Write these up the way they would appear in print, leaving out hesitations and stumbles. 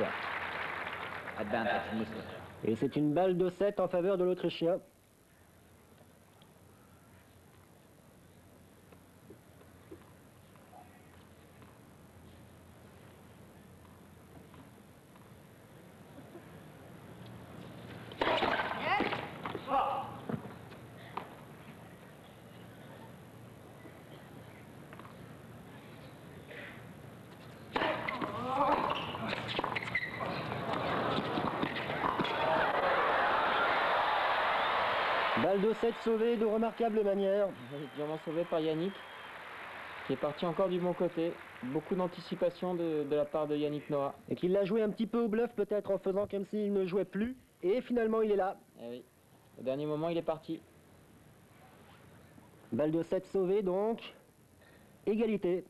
Muster. Advantage Muster. Et c'est une balle de 7 en faveur de l'Autrichien. Balle de 7 sauvée de remarquable manière. Durement sauvé par Yannick, qui est parti encore du bon côté. Beaucoup d'anticipation de la part de Yannick Noah. Et qu'il l'a joué un petit peu au bluff, peut-être en faisant comme s'il ne jouait plus. Et finalement, il est là. Eh oui. Au dernier moment, il est parti. Balle de 7 sauvée, donc. Égalité.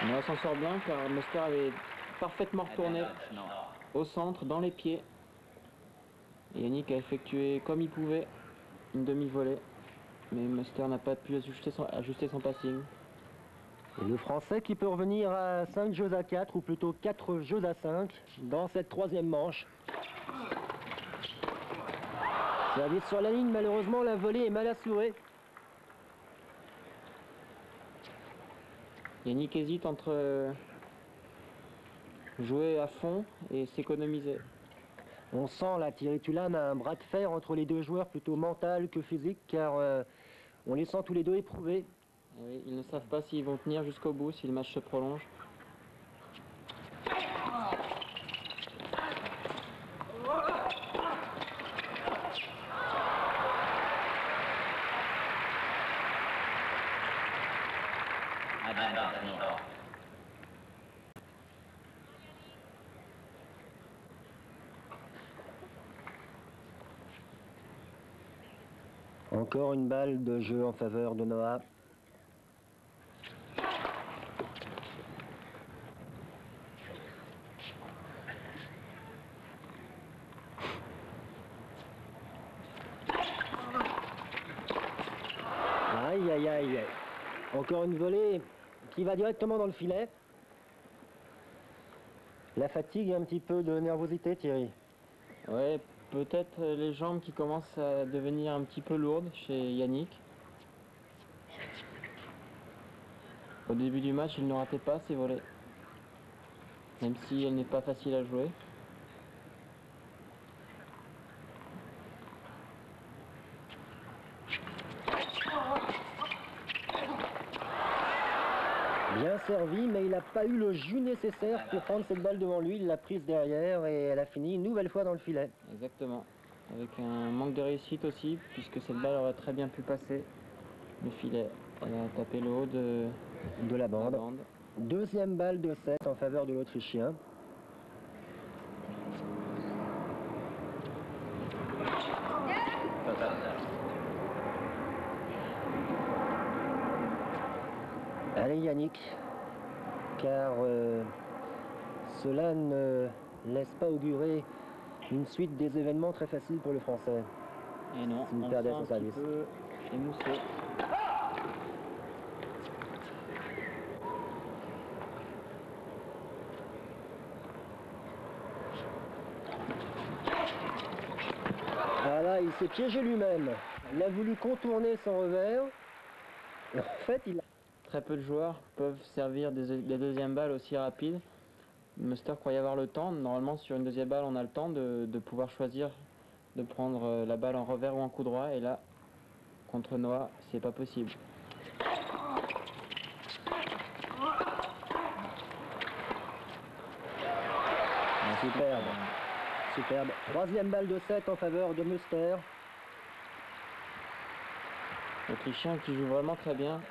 Noah s'en sort bien car Muster avait parfaitement retourné Advantage Noah. au centre, dans les pieds. Et Yannick a effectué comme il pouvait une demi-volée. Mais Muster n'a pas pu ajuster son passing. Et le Français qui peut revenir à 5 jeux à 4, ou plutôt 4 jeux à 5, dans cette troisième manche. Service sur la ligne, malheureusement la volée est mal assurée. Yannick hésite entre jouer à fond et s'économiser. On sent là, Thierry Tulane a un bras de fer entre les deux joueurs, plutôt mental que physique, car on les sent tous les deux éprouvés. Et oui, ils ne savent pas s'ils vont tenir jusqu'au bout, si le match se prolonge. Advantage Noah. Encore une balle de jeu en faveur de Noah. Aïe, aïe, aïe. Encore une volée qui va directement dans le filet. La fatigue et un petit peu de nervosité, Thierry. Ouais, peut-être les jambes qui commencent à devenir un petit peu lourdes chez Yannick. Au début du match, il ne ratait pas ses volées. Même si elle n'est pas facile à jouer. Bien servi, mais il n'a pas eu le jus nécessaire pour prendre cette balle devant lui. Il l'a prise derrière et elle a fini une nouvelle fois dans le filet. Exactement. Avec un manque de réussite aussi, puisque cette balle aurait très bien pu passer le filet. Elle a tapé le haut de La bande. Deuxième balle de 7 en faveur de l'Autrichien. Allez Yannick, car cela ne laisse pas augurer une suite des événements très faciles pour le Français. Et non, S'il on perdait sent son un service. petit peu émoussé. Ah là, il s'est piégé lui-même. Il a voulu contourner son revers. Et en fait, il a... Très peu de joueurs peuvent servir des deuxièmes balles aussi rapides. Muster croyait avoir le temps. Normalement, sur une deuxième balle, on a le temps de pouvoir choisir de prendre la balle en revers ou en coup droit. Et là, contre Noah, c'est pas possible. Superbe. Superbe. Troisième balle de 7 en faveur de Muster. L'Autrichien qui joue vraiment très bien.